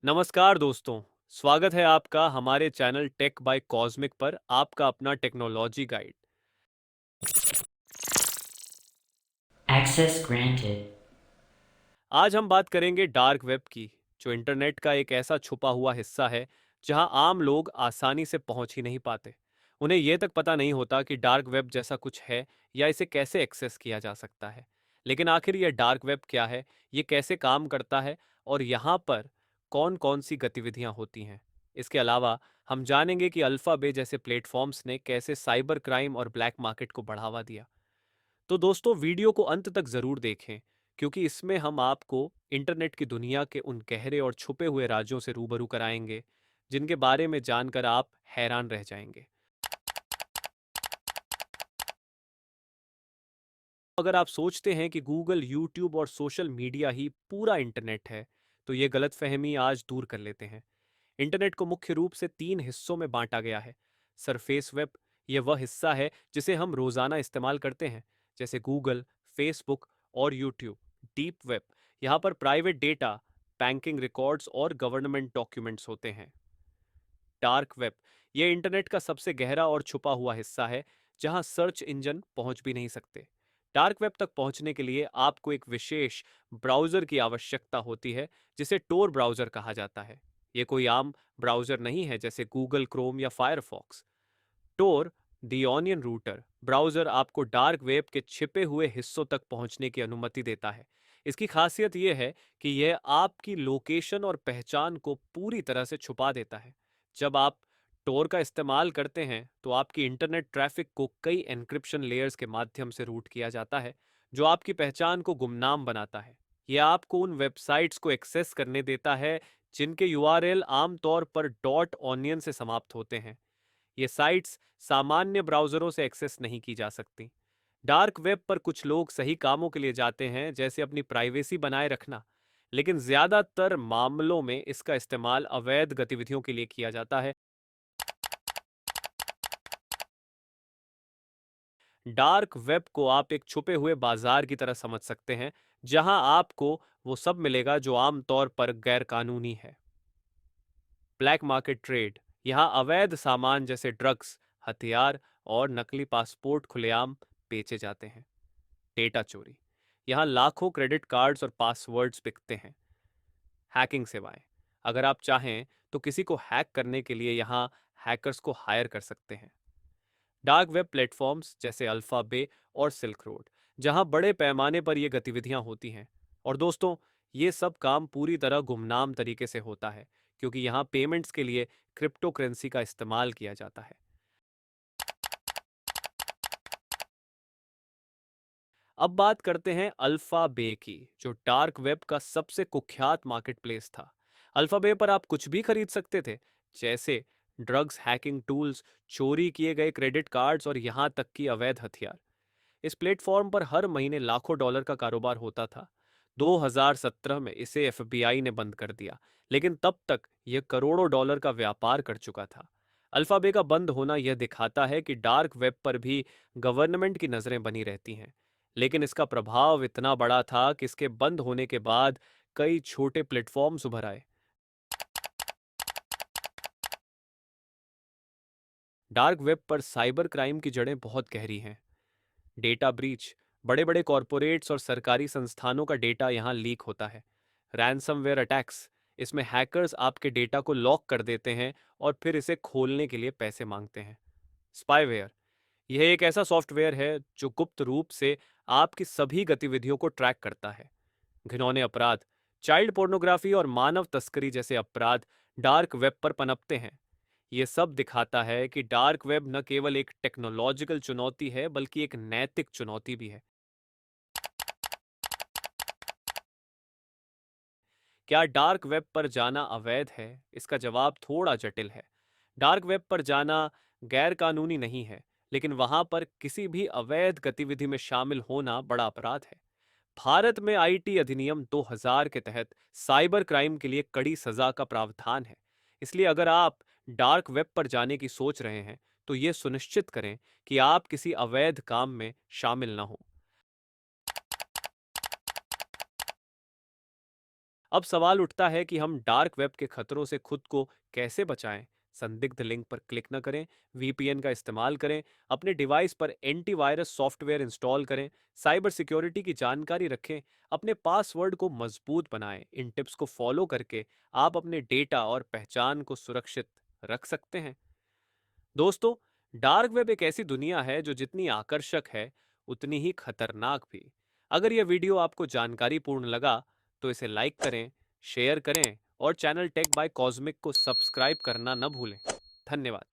नमस्कार दोस्तों। स्वागत है आपका हमारे चैनल टेक बाय कॉस्मिक पर आपका अपना टेक्नोलॉजी गाइड। Access granted. आज हम बात करेंगे डार्क वेब की, जो इंटरनेट का एक ऐसा छुपा हुआ हिस्सा है जहां आम लोग आसानी से पहुंच ही नहीं पाते। उन्हें यह तक पता नहीं होता कि डार्क वेब जैसा कुछ है या इसे कैसे एक्सेस किया जा सकता है। लेकिन आखिर यह डार्क वेब क्या है, ये कैसे काम करता है और यहाँ पर कौन कौन सी गतिविधियां होती हैं। इसके अलावा हम जानेंगे कि अल्फा बे जैसे प्लेटफॉर्म्स ने कैसे साइबर क्राइम और ब्लैक मार्केट को बढ़ावा दिया। तो दोस्तों, वीडियो को अंत तक जरूर देखें, क्योंकि इसमें हम आपको इंटरनेट की दुनिया के उन गहरे और छुपे हुए राज्यों से रूबरू कराएंगे जिनके बारे में जानकर आप हैरान रह जाएंगे। अगर आप सोचते हैं कि गूगल, यूट्यूब और सोशल मीडिया ही पूरा इंटरनेट है, तो ये गलतफहमी आज दूर कर लेते हैं। इंटरनेट को मुख्य रूप से तीन हिस्सों में बांटा गया है। सरफेस वेब, यह वह हिस्सा है जिसे हम रोजाना इस्तेमाल करते हैं, जैसे गूगल, फेसबुक और यूट्यूब। डीप वेब, यहाँ पर प्राइवेट डेटा, बैंकिंग रिकॉर्ड्स और गवर्नमेंट डॉक्यूमेंट्स होते हैं। डार्क वेब, यह इंटरनेट का सबसे गहरा और छुपा हुआ हिस्सा है, जहां सर्च इंजन पहुंच भी नहीं सकते। डार्क वेब तक पहुंचने के लिए आपको एक विशेष ब्राउजर की आवश्यकता होती है, जिसे टोर ब्राउजर कहा जाता है। यह कोई आम ब्राउजर नहीं है, जैसे गूगल क्रोम या फायरफॉक्स। टोर, दी ऑनियन रूटर ब्राउजर आपको डार्क वेब के छिपे हुए हिस्सों तक पहुंचने की अनुमति देता है। इसकी खासियत यह है कि यह आपकी लोकेशन और पहचान को पूरी तरह से छुपा देता है। जब आप टोर का इस्तेमाल करते हैं, तो आपकी इंटरनेट ट्रैफिक को कई एन्क्रिप्शन लेयर्स के माध्यम से रूट किया जाता है, जो आपकी पहचान को गुमनाम बनाता है। यह आपको उन वेबसाइट्स को एक्सेस करने देता है जिनके यूआरएल आमतौर पर डॉट ऑनियन से समाप्त होते हैं। ये साइट्स सामान्य ब्राउज़रों से एक्सेस नहीं की जा सकती। डार्क वेब पर कुछ लोग सही कामों के लिए जाते हैं, जैसे अपनी प्राइवेसी बनाए रखना, लेकिन ज़्यादातर मामलों में इसका इस्तेमाल अवैध गतिविधियों के लिए किया जाता है। डार्क वेब को आप एक छुपे हुए बाजार की तरह समझ सकते हैं, जहां आपको वो सब मिलेगा जो आमतौर पर गैरकानूनी है। ब्लैक मार्केट ट्रेड, यहाँ अवैध सामान जैसे ड्रग्स, हथियार और नकली पासपोर्ट खुलेआम बेचे जाते हैं। डेटा चोरी, यहाँ लाखों क्रेडिट कार्ड्स और पासवर्ड्स बिकते हैं। हैकिंग सेवाएं, अगर आप चाहें तो किसी को हैक करने के लिए यहाँ हैकर्स को हायर कर सकते हैं। डार्क वेब प्लेटफॉर्म्स जैसे अल्फा बे और सिल्क रोड, जहां बड़े पैमाने पर ये गतिविधियां होती हैं। और दोस्तों, ये सब काम पूरी तरह गुमनाम तरीके से होता है, क्योंकि यहाँ पेमेंट्स के लिए क्रिप्टो करेंसी का इस्तेमाल किया जाता है। अब बात करते हैं अल्फा बे की, जो डार्क वेब का सबसे कुख्यात मार्केटप्लेस था। अल्फा बे पर आप कुछ भी खरीद सकते थे, जैसे ड्रग्स, हैकिंग टूल्स, चोरी किए गए क्रेडिट कार्ड्स और यहाँ तक कि अवैध हथियार। इस प्लेटफॉर्म पर हर महीने लाखों डॉलर का कारोबार होता था। 2017 में इसे एफबीआई ने बंद कर दिया, लेकिन तब तक यह करोड़ों डॉलर का व्यापार कर चुका था। अल्फाबे का बंद होना यह दिखाता है कि डार्क वेब पर भी गवर्नमेंट की नजरें बनी रहती हैं। लेकिन इसका प्रभाव इतना बड़ा था कि इसके बंद होने के बाद कई छोटे प्लेटफॉर्म्स उभर आए। डार्क वेब पर साइबर क्राइम की जड़ें बहुत गहरी हैं। डेटा ब्रीच, बड़े बड़े कॉरपोरेट्स और सरकारी संस्थानों का डेटा यहाँ लीक होता है। रैनसमवेयर अटैक्स, इसमें हैकर्स आपके डेटा को लॉक कर देते हैं और फिर इसे खोलने के लिए पैसे मांगते हैं। स्पाईवेयर, यह एक ऐसा सॉफ्टवेयर है जो गुप्त रूप से आपकी सभी गतिविधियों को ट्रैक करता है। घिनौने अपराध, चाइल्ड पोर्नोग्राफी और मानव तस्करी जैसे अपराध डार्क वेब पर पनपते हैं। ये सब दिखाता है कि डार्क वेब न केवल एक टेक्नोलॉजिकल चुनौती है, बल्कि एक नैतिक चुनौती भी है। क्या डार्क वेब पर जाना अवैध है? इसका जवाब थोड़ा जटिल है। डार्क वेब पर जाना गैर कानूनी नहीं है, लेकिन वहां पर किसी भी अवैध गतिविधि में शामिल होना बड़ा अपराध है। भारत में आईटी अधिनियम 2000 के तहत साइबर क्राइम के लिए कड़ी सजा का प्रावधान है। इसलिए अगर आप डार्क वेब पर जाने की सोच रहे हैं, तो यह सुनिश्चित करें कि आप किसी अवैध काम में शामिल न हो। अब सवाल उठता है कि हम डार्क वेब के खतरों से खुद को कैसे बचाएं। संदिग्ध लिंक पर क्लिक न करें, वीपीएन का इस्तेमाल करें, अपने डिवाइस पर एंटीवायरस सॉफ्टवेयर इंस्टॉल करें, साइबर सिक्योरिटी की जानकारी रखें, अपने पासवर्ड को मजबूत बनाएं। इन टिप्स को फॉलो करके आप अपने डेटा और पहचान को सुरक्षित रख सकते हैं। दोस्तों, डार्क वेब एक ऐसी दुनिया है जो जितनी आकर्षक है उतनी ही खतरनाक भी। अगर यह वीडियो आपको जानकारीपूर्ण लगा तो इसे लाइक करें, शेयर करें और चैनल टेक बाय कॉस्मिक को सब्सक्राइब करना न भूलें। धन्यवाद।